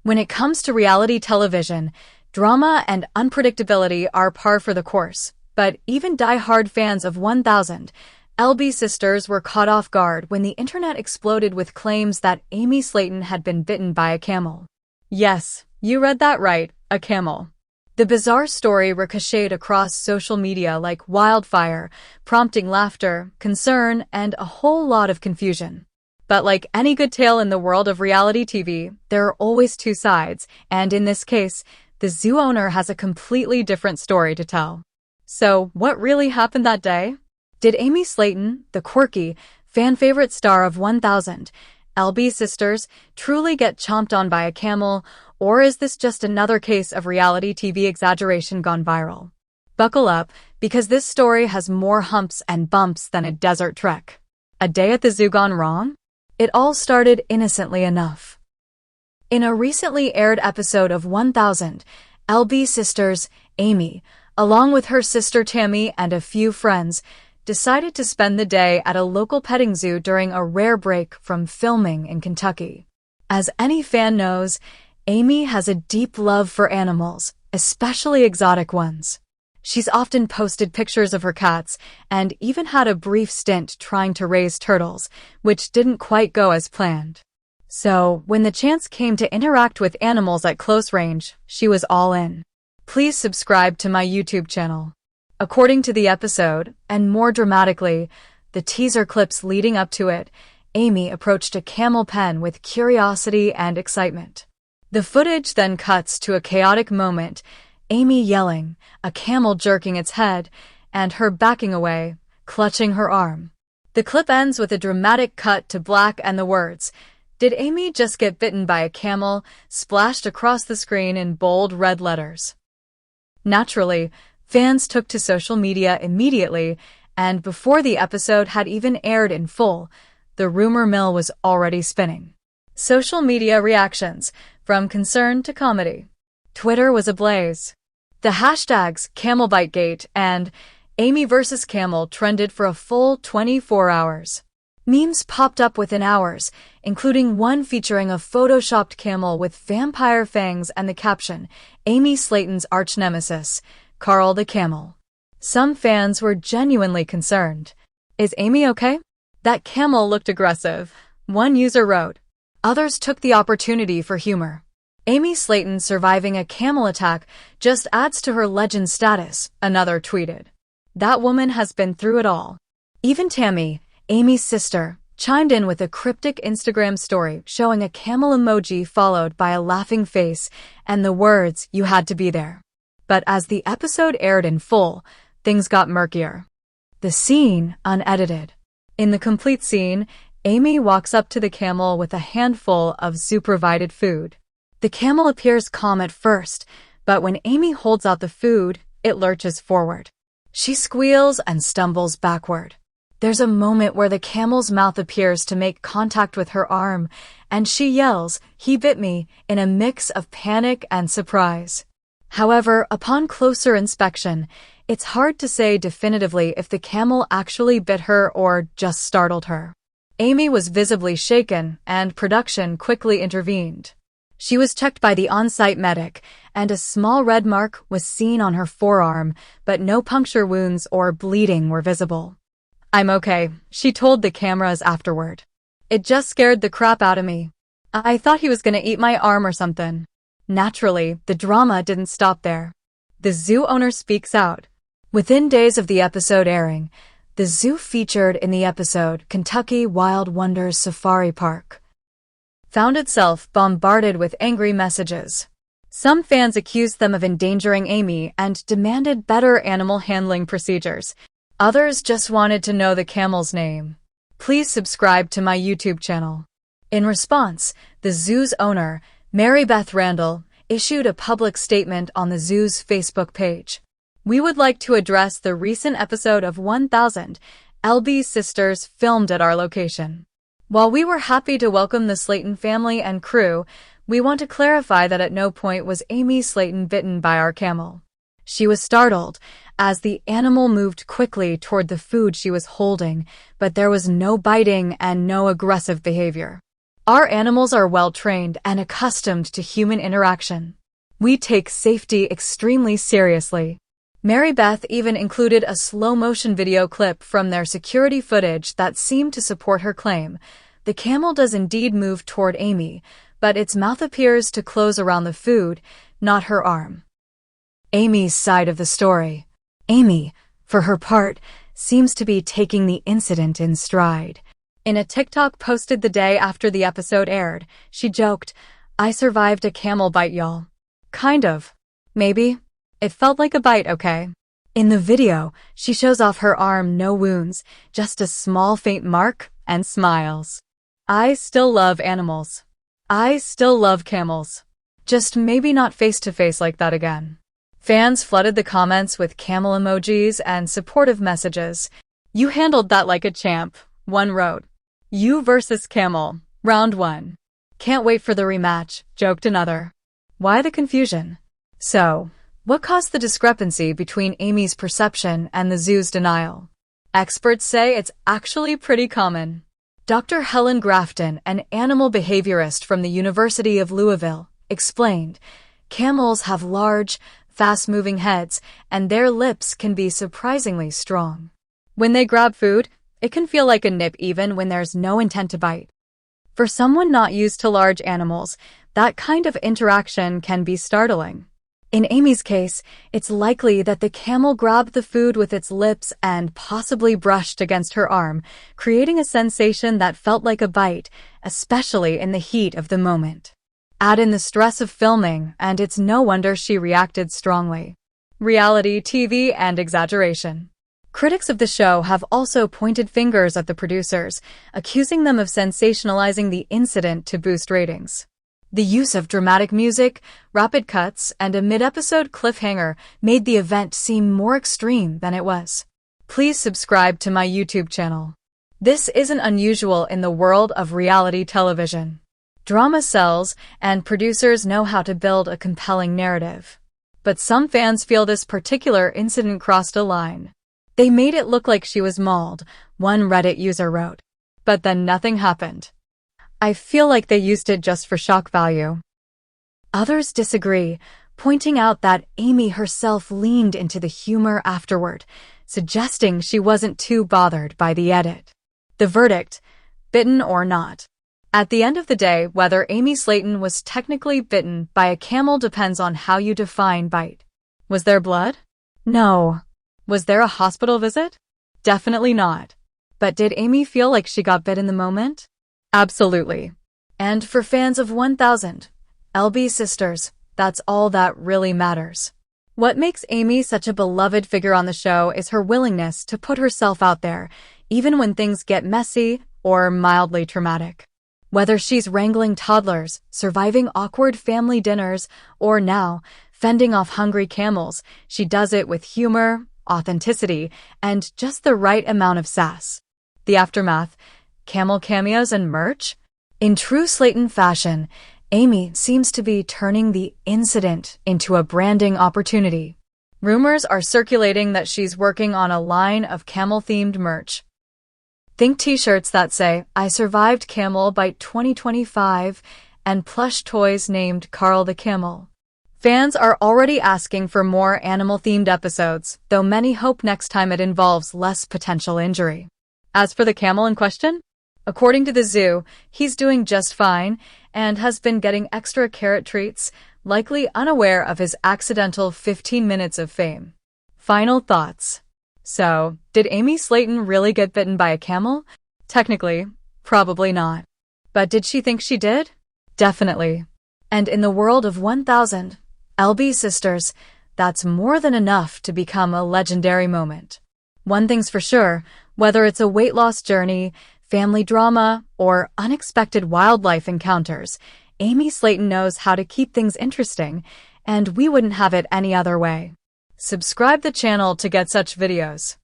When it comes to reality television, drama and unpredictability are par for the course, but even die-hard fans of 1000 LB Sisters were caught off guard when the internet exploded with claims that Amy Slaton had been bitten by a camel. Yes, you read that right, a camel. The bizarre story ricocheted across social media like wildfire, prompting laughter, concern, and a whole lot of confusion. But like any good tale in the world of reality TV, there are always two sides, and in this case, the zoo owner has a completely different story to tell. So, what really happened that day? Did Amy Slaton, the quirky, fan-favorite star of 1000 LB Sisters, truly get chomped on by a camel, or is this just another case of reality TV exaggeration gone viral? Buckle up, because this story has more humps and bumps than a desert trek. A day at the zoo gone wrong? It all started innocently enough. In a recently aired episode of 1000 LB Sisters, Amy, along with her sister Tammy and a few friends, decided to spend the day at a local petting zoo during a rare break from filming in Kentucky. As any fan knows, Amy has a deep love for animals, especially exotic ones. She's often posted pictures of her cats and even had a brief stint trying to raise turtles, which didn't quite go as planned. So, when the chance came to interact with animals at close range, she was all in. Please subscribe to my YouTube channel. According to the episode, and more dramatically, the teaser clips leading up to it, Amy approached a camel pen with curiosity and excitement. The footage then cuts to a chaotic moment, Amy yelling, a camel jerking its head, and her backing away, clutching her arm. The clip ends with a dramatic cut to black and the words, "Did Amy just get bitten by a camel?" splashed across the screen in bold red letters. Naturally, fans took to social media immediately, and before the episode had even aired in full, the rumor mill was already spinning. Social media reactions, from concern to comedy. Twitter was ablaze. The hashtags CamelBiteGate and Amy vs. Camel trended for a full 24 hours. Memes popped up within hours, including one featuring a photoshopped camel with vampire fangs and the caption, "Amy Slaton's arch-nemesis, Carl the Camel." Some fans were genuinely concerned. "Is Amy okay? That camel looked aggressive," one user wrote. Others took the opportunity for humor. "Amy Slaton surviving a camel attack just adds to her legend status," another tweeted. "That woman has been through it all." Even Tammy, Amy's sister, chimed in with a cryptic Instagram story showing a camel emoji followed by a laughing face and the words, "You had to be there." But as the episode aired in full, things got murkier. The scene, unedited. In the complete scene, Amy walks up to the camel with a handful of zoo-provided food. The camel appears calm at first, but when Amy holds out the food, it lurches forward. She squeals and stumbles backward. There's a moment where the camel's mouth appears to make contact with her arm, and she yells, "He bit me," in a mix of panic and surprise. However, upon closer inspection, it's hard to say definitively if the camel actually bit her or just startled her. Amy was visibly shaken, and production quickly intervened. She was checked by the on-site medic, and a small red mark was seen on her forearm, but no puncture wounds or bleeding were visible. "I'm okay," she told the cameras afterward. "It just scared the crap out of me. I thought he was gonna eat my arm or something." Naturally, the drama didn't stop there. The zoo owner speaks out. Within days of the episode airing, the zoo featured in the episode, Kentucky Wild Wonders Safari Park, found itself bombarded with angry messages. Some fans accused them of endangering Amy and demanded better animal handling procedures. Others just wanted to know the camel's name. Please subscribe to my YouTube channel. In response, the zoo's owner, Mary Beth Randall, issued a public statement on the zoo's Facebook page. "We would like to address the recent episode of 1000 LB Sisters filmed at our location. While we were happy to welcome the Slaton family and crew, we want to clarify that at no point was Amy Slaton bitten by our camel. She was startled as the animal moved quickly toward the food she was holding, but there was no biting and no aggressive behavior. Our animals are well-trained and accustomed to human interaction. We take safety extremely seriously. Mary Beth even included a slow-motion video clip from their security footage that seemed to support her claim. The camel does indeed move toward Amy, but its mouth appears to close around the food, not her arm. Amy's side of the story. Amy, for her part, seems to be taking the incident in stride. In a TikTok posted the day after the episode aired, she joked, "I survived a camel bite, y'all." Kind of. Maybe. It felt like a bite, okay? In the video, she shows off her arm, no wounds, just a small faint mark, and smiles. I still love animals. I still love camels. Just maybe not face-to-face like that again. Fans flooded the comments with camel emojis and supportive messages. "You handled that like a champ," one wrote. "You versus camel, round 1. Can't wait for the rematch," joked another. Why the confusion? So, what caused the discrepancy between Amy's perception and the zoo's denial? Experts say it's actually pretty common. Dr. Helen Grafton, an animal behaviorist from the University of Louisville, explained, "Camels have large, fast-moving heads, and their lips can be surprisingly strong. When they grab food, it can feel like a nip even when there's no intent to bite. For someone not used to large animals, that kind of interaction can be startling." In Amy's case, it's likely that the camel grabbed the food with its lips and possibly brushed against her arm, creating a sensation that felt like a bite, especially in the heat of the moment. Add in the stress of filming, and it's no wonder she reacted strongly. Reality TV and exaggeration. Critics of the show have also pointed fingers at the producers, accusing them of sensationalizing the incident to boost ratings. The use of dramatic music, rapid cuts, and a mid-episode cliffhanger made the event seem more extreme than it was. Please subscribe to my YouTube channel. This isn't unusual in the world of reality television. Drama sells, and producers know how to build a compelling narrative. But some fans feel this particular incident crossed a line. "They made it look like she was mauled," one Reddit user wrote. "But then nothing happened. I feel like they used it just for shock value." Others disagree, pointing out that Amy herself leaned into the humor afterward, suggesting she wasn't too bothered by the edit. The verdict, bitten or not. At the end of the day, whether Amy Slaton was technically bitten by a camel depends on how you define bite. Was there blood? No. Was there a hospital visit? Definitely not. But did Amy feel like she got bit in the moment? Absolutely. And for fans of 1000, LB Sisters, that's all that really matters. What makes Amy such a beloved figure on the show is her willingness to put herself out there, even when things get messy or mildly traumatic. Whether she's wrangling toddlers, surviving awkward family dinners, or now fending off hungry camels, she does it with humor, authenticity, and just the right amount of sass. The aftermath, camel cameos and merch? In true Slaton fashion, Amy seems to be turning the incident into a branding opportunity. Rumors are circulating that she's working on a line of camel-themed merch. Think t-shirts that say, "I survived Camel Bite 2025," and plush toys named Carl the Camel. Fans are already asking for more animal-themed episodes, though many hope next time it involves less potential injury. As for the camel in question, according to the zoo, he's doing just fine and has been getting extra carrot treats, likely unaware of his accidental 15 minutes of fame. Final thoughts. So, did Amy Slaton really get bitten by a camel? Technically, probably not. But did she think she did? Definitely. And in the world of 1000, LB Sisters, that's more than enough to become a legendary moment. One thing's for sure, whether it's a weight loss journey, family drama, or unexpected wildlife encounters, Amy Slaton knows how to keep things interesting, and we wouldn't have it any other way. Subscribe the channel to get such videos.